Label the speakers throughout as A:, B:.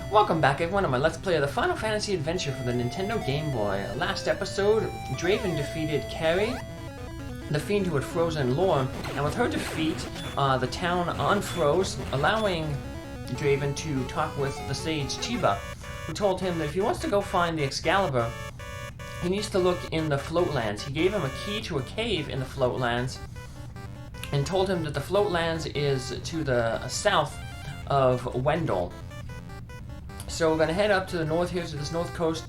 A: Welcome back everyone to my Let's Play of the Final Fantasy Adventure for the Nintendo Game Boy. Last episode, Draven defeated Kary, the fiend who had frozen Lorim, and with her defeat, the town unfroze, allowing Draven to talk with the sage Cibba, who told him that if he wants to go find the Excalibur, he needs to look in the Floatlands. He gave him a key to a cave in the Floatlands, and told him that the Floatlands is to the south of Wendell. So we're going to head up to the north here, to this north coast.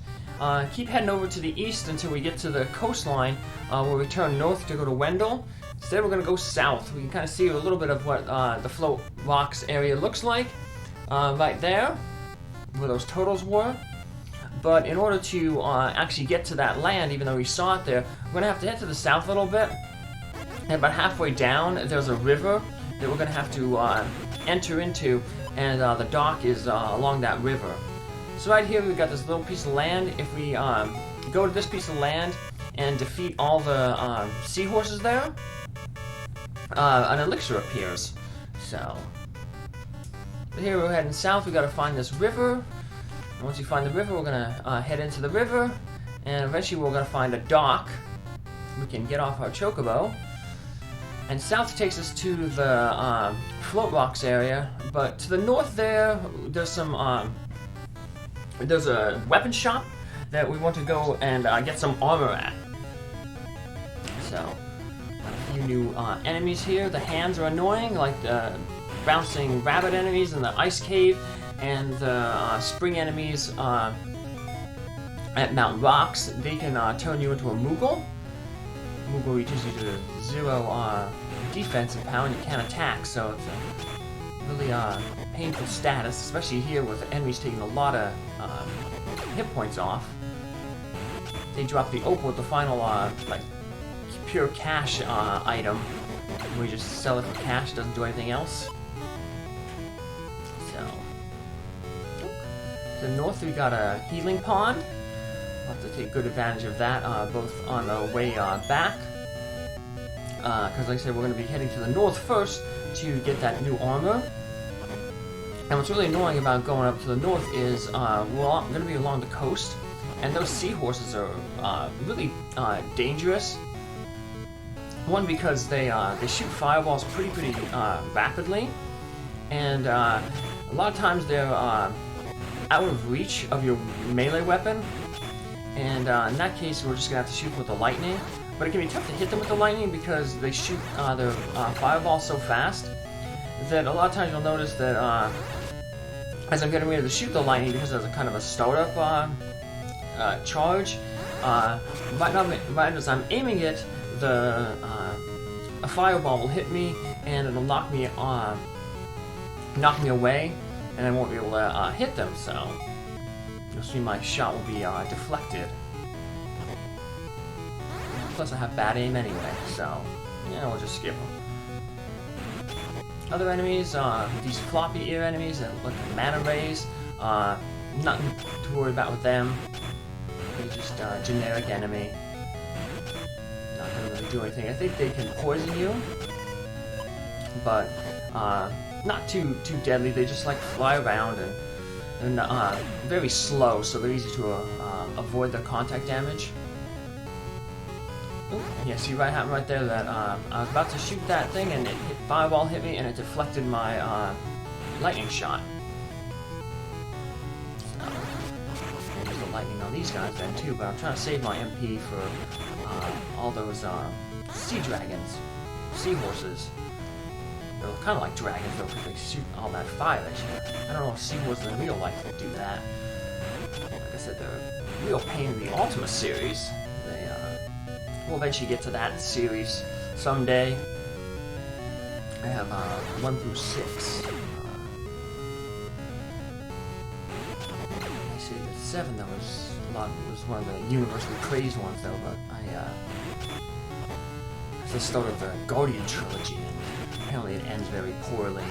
A: Keep heading over to the east until we get to the coastline, where we turn north to go to Wendell. Instead we're going to go south. We can kind of see a little bit of what the Float Rocks area looks like. Right there, where those turtles were. But in order to actually get to that land, even though we saw it there, we're going to have to head to the south a little bit. And about halfway down, there's a river that we're going to have to enter into. And the dock is along that river. So right here we've got this little piece of land. If we go to this piece of land and defeat all the seahorses there, an elixir appears. So here we're heading south. We've got to find this river. And once we find the river, we're gonna head into the river, and eventually we're gonna find a dock. We can get off our chocobo. And south takes us to the Float Rocks area, but to the north there's some, there's a weapon shop that we want to go and get some armor at. So, a few new enemies here. The hands are annoying, like the bouncing rabbit enemies in the ice cave, and the spring enemies at Mount Rocks. They can turn you into a Moogle. Moogle reaches you to 0 defensive power and you can't attack, so it's a really painful status, especially here with the enemies taking a lot of hit points off. They drop the opal with the final like pure cash item, where you just sell it for cash, doesn't do anything else. So to the north we got a healing pond. We'll have to take good advantage of that, both on the way back, because like I said, we're going to be heading to the north first to get that new armor. And what's really annoying about going up to the north is we're going to be along the coast, and those seahorses are really dangerous. One, because they shoot fireballs pretty rapidly, and a lot of times they're out of reach of your melee weapon. And in that case, we're just going to have to shoot with the lightning. But it can be tough to hit them with the lightning because they shoot their fireballs so fast that a lot of times you'll notice that as I'm getting ready to shoot the lightning, because there's a kind of a startup charge, right as I'm aiming it, a fireball will hit me and it'll knock me away, and I won't be able to hit them. So you'll see my shot will be deflected. Plus I have bad aim anyway, so yeah, we'll just skip them. Other enemies, these floppy ear enemies that look like mana rays, nothing to worry about with them. They're just a generic enemy. Not gonna really do anything. I think they can poison you, but not too deadly. They just like fly around and very slow, so they're easy to avoid the contact damage. Ooh, yeah, see right there that I was about to shoot that thing and fireball hit me and it deflected my lightning shot. So use the lightning on these guys then too, but I'm trying to save my MP for all those sea dragons, seahorses. They're kind of like dragons though, because they shoot all that fire at you. I don't know if seahorses in real life will do that. Like I said, they're a real pain in the Ultima series. We'll eventually get to that series someday. I have 1 through 6. I see that 7 though was one of the universally praised ones though, but it's the start of the Guardian trilogy, and apparently it ends very poorly.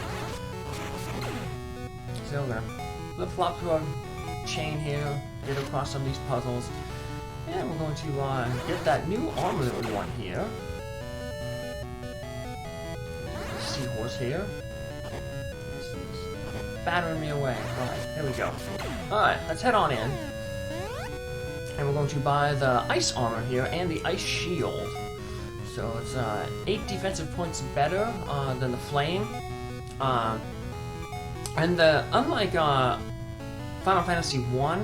A: So we're gonna flip-flop through our chain here, get across some of these puzzles. And we're going to get that new armor that we want here. Seahorse here. battering me away. Alright, here we go. Alright, let's head on in. And we're going to buy the ice armor here and the ice shield. So it's 8 defensive points better than the flame. And unlike Final Fantasy 1,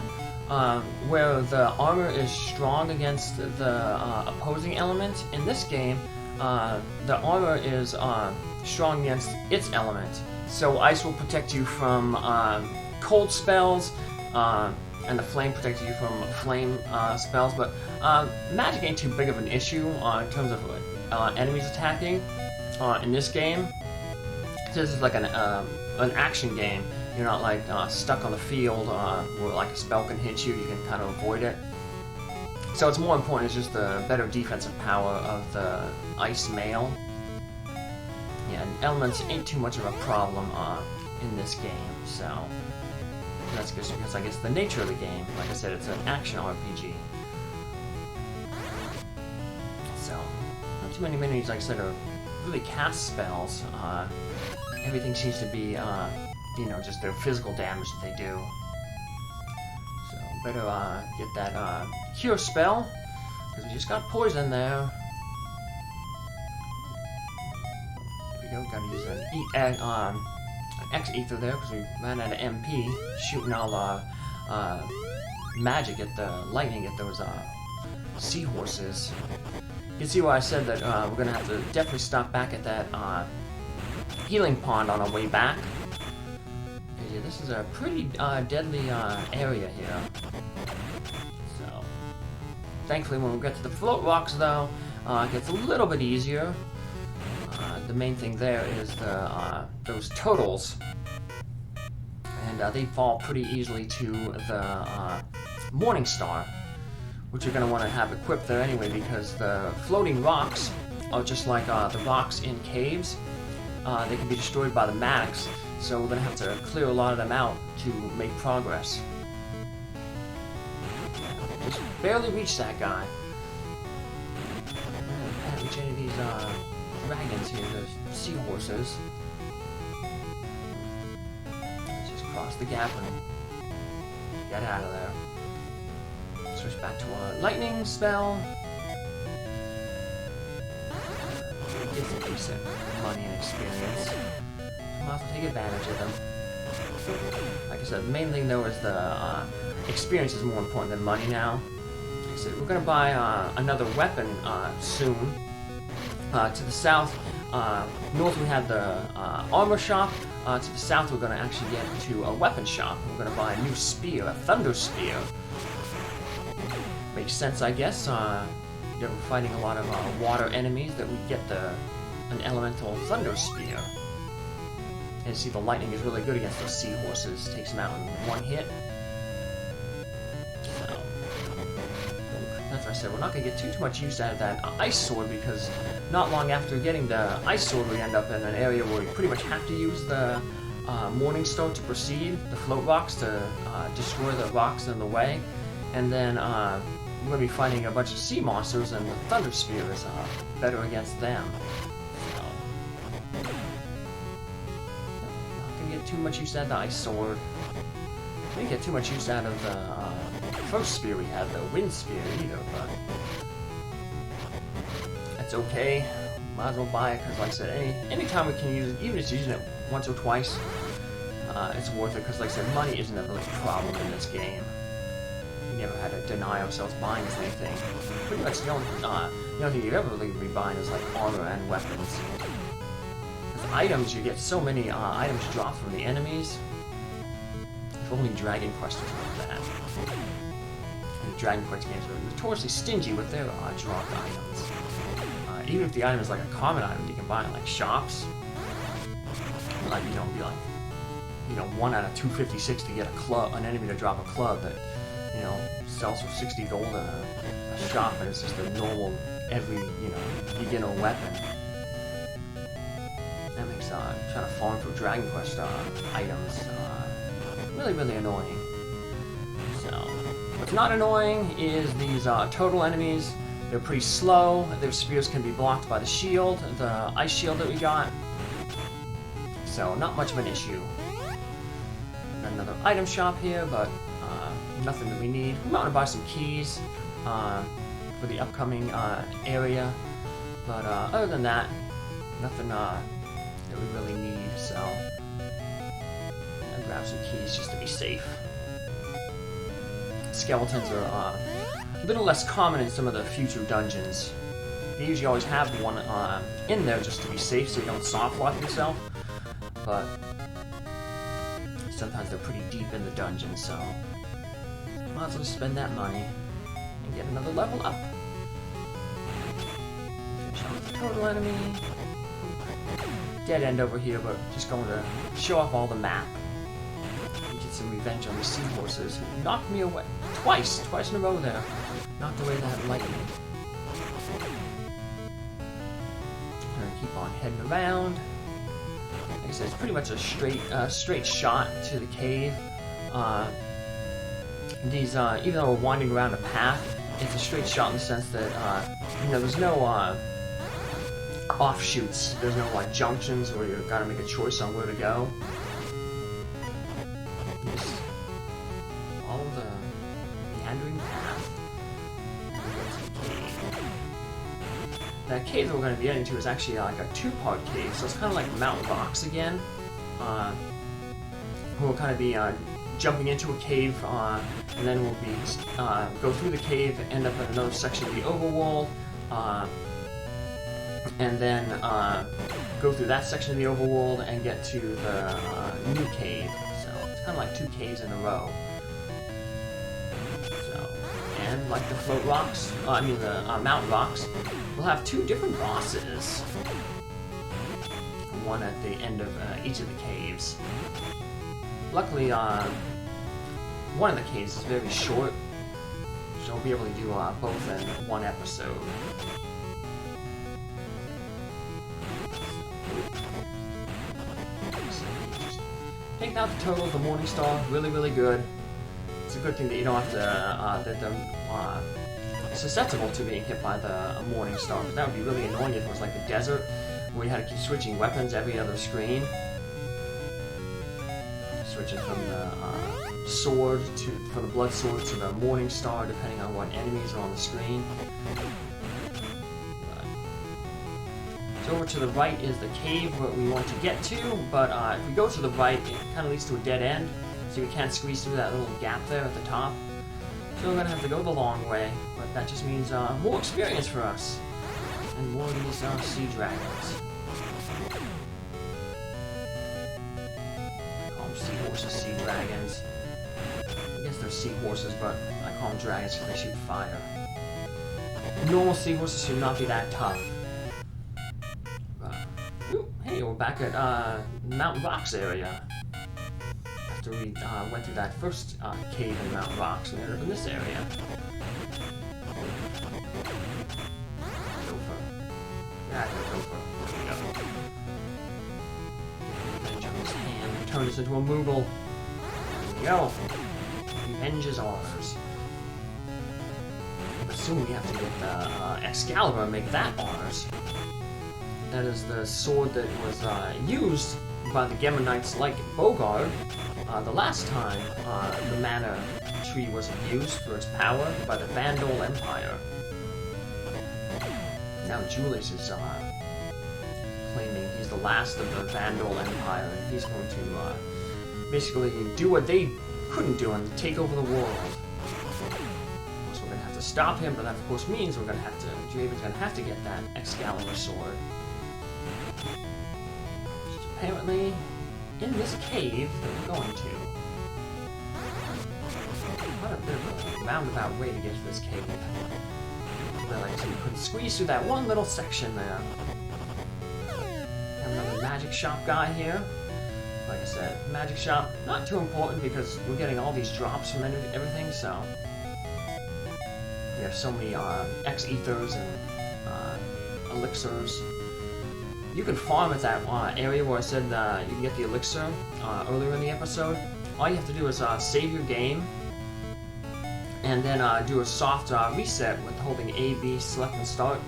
A: where the armor is strong against the opposing element, in this game, the armor is strong against its element. So ice will protect you from cold spells, and the flame protects you from flame spells, but magic ain't too big of an issue in terms of enemies attacking in this game. This is like an action game. You're not like stuck on the field where like a spell can hit you, you can kind of avoid it. So it's more important, it's just the better defensive power of the ice mail. Yeah, and elements ain't too much of a problem in this game, so that's just because I guess the nature of the game, like I said, it's an action RPG. So, not too many minis, like I said, are really cast spells. Everything seems to be, you know, just their physical damage that they do. So, better get that cure spell, because we just got poison there. There we go, gotta use an X-Ether there, because we ran out of MP, shooting all magic at the lightning at those seahorses. You can see why I said that we're gonna have to definitely stop back at that healing pond on our way back. Yeah, this is a pretty deadly area here. So, thankfully when we get to the float rocks though, it gets a little bit easier. The main thing there is the those turtles, and they fall pretty easily to the Morning Star, which you're going to want to have equipped there anyway, because the floating rocks are just like the rocks in caves. They can be destroyed by the Maddox, so we're going to have to clear a lot of them out to make progress. Just barely reached that guy. Can't reach any of these dragons here, the seahorses. Let's just cross the gap and get out of there. Switch back to our lightning spell. Get some decent money and experience. Might as well take advantage of them. Like I said, the main thing though is the experience is more important than money now. Like I said, we're gonna buy another weapon soon. To the south, north we have the armor shop. To the south we're going to actually get to a weapon shop. We're going to buy a new spear, a thunder spear. Makes sense, I guess. We're fighting a lot of water enemies that we get an elemental thunder spear. And see, the lightning is really good against those seahorses. Takes them out in one hit. So, that's what I said. We're not going to get too much use out of that ice sword, because not long after getting the ice sword, we end up in an area where we pretty much have to use the Morning Star to proceed, the float rocks, to destroy the rocks in the way. And then we're going to be fighting a bunch of sea monsters, and the Thunder Spear is better against them. So, not going to get too much use out of the ice sword. Didn't get too much use out of the first spear we had, the wind spear, either, but that's okay. Might as well buy it, because like I said, anytime we can use it, even if it's using it once or twice, it's worth it, because like I said, money isn't a really problem in this game. We never had to deny ourselves buying anything. Pretty much the only thing you ever really be buying is like armor and weapons. Because items, you get so many items dropped from the enemies. If only Dragon Quest was like that. And the Dragon Quest games are notoriously stingy with their dropped items. Even if the item is like a common item, you can buy in like shops. Like, be like, 1 out of 256 to get an enemy to drop a club that, sells for 60 gold in a shop, and it's just a normal, beginner weapon. That makes trying to farm for Dragon Quest items really, really annoying. So, what's not annoying is these total enemies. They're pretty slow. Their spears can be blocked by the shield, the ice shield that we got. So, not much of an issue. item shop here, but nothing that we need. We want to buy some keys for the upcoming area, but other than that, nothing that we really need, so I'll grab some keys just to be safe. Skeletons are a little less common in some of the future dungeons. They usually always have one in there just to be safe so you don't soft lock yourself, but sometimes they're pretty deep in the dungeon, so might as well spend that money and get another level up. Finish off the total enemy. Dead end over here, but just going to show off all the map. Get some revenge on the seahorses who knocked me away twice in a row there. Knocked away that lightning. Gonna keep on heading around. Like I said, it's pretty much a straight shot to the cave. These, even though we're winding around a path, it's a straight shot in the sense that, you know, there's no offshoots. There's no like junctions where you've got to make a choice on where to go. Just follow the meandering path. That cave that we're going to be getting to is actually like a two-part cave, so it's kind of like Mount Rocks again. We'll kind of be jumping into a cave, and then we'll be go through the cave, end up in another section of the overworld, and then go through that section of the overworld and get to the new cave. So it's kind of like two caves in a row. So, and like the float rocks, the mountain rocks, we'll have two different bosses. One at the end of each of the caves. Luckily, one of the caves is very short, so we'll be able to do both in one episode. Taking out the total of the Morning Star, really good. It's a good thing that you don't have to, that they're susceptible to being hit by the Morning Star, because that would be really annoying if it was like the desert, where you had to keep switching weapons every other screen. Switching from the sword from the blood sword to the Morning Star, depending on what enemies are on the screen. So over to the right is the cave that we want to get to, but if we go to the right, it kind of leads to a dead end, so we can't squeeze through that little gap there at the top. So we're going to have to go the long way, but that just means more experience for us, and more of these sea dragons. I call them seahorses, sea dragons. I guess they're seahorses, but I call them dragons because they shoot fire. Normal seahorses should not be that tough. Hey, we're back at Mountain Rocks area. After we went through that first cave in Mountain Rocks, we ended up in this area. Gopher. Yeah, Gopher. There we go. Revenge on his hand. Turn us into a Moogle. There we go. Revenge is ours. But soon we have to get the Excalibur and make that ours. That is the sword that was used by the Geminites like Bogard the last time the mana tree was abused for its power by the Vandal Empire. Now Julius is claiming he's the last of the Vandal Empire, and he's going to basically do what they couldn't do and take over the world. Of course, we're going to have to stop him, but that of course means we're going to have to, Draven's going to have to get that Excalibur sword. Which is apparently in this cave that we're going to. What a bit of a roundabout way to get to this cave. But like I said, we couldn't squeeze through that one little section there. Have another magic shop guy here. Like I said, magic shop, not too important because we're getting all these drops from everything, so. We have so many X-ethers and elixirs. You can farm at that area where I said you can get the elixir earlier in the episode. All you have to do is save your game, and then do a soft reset with holding A, B, select, and start,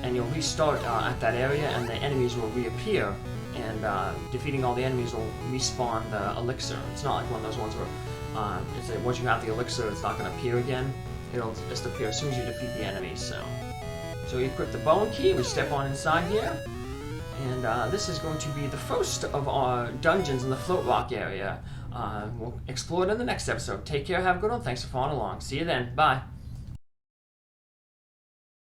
A: and you'll restart at that area, and the enemies will reappear and defeating all the enemies will respawn the elixir. It's not like one of those ones where once you have the elixir, it's not going to appear again. It'll just appear as soon as you defeat the enemies. So we equip the bone key. We step on inside here, and this is going to be the first of our dungeons in the Float Rock area. We'll explore it in the next episode. Take care. Have a good one. Thanks for following along. See you then. Bye.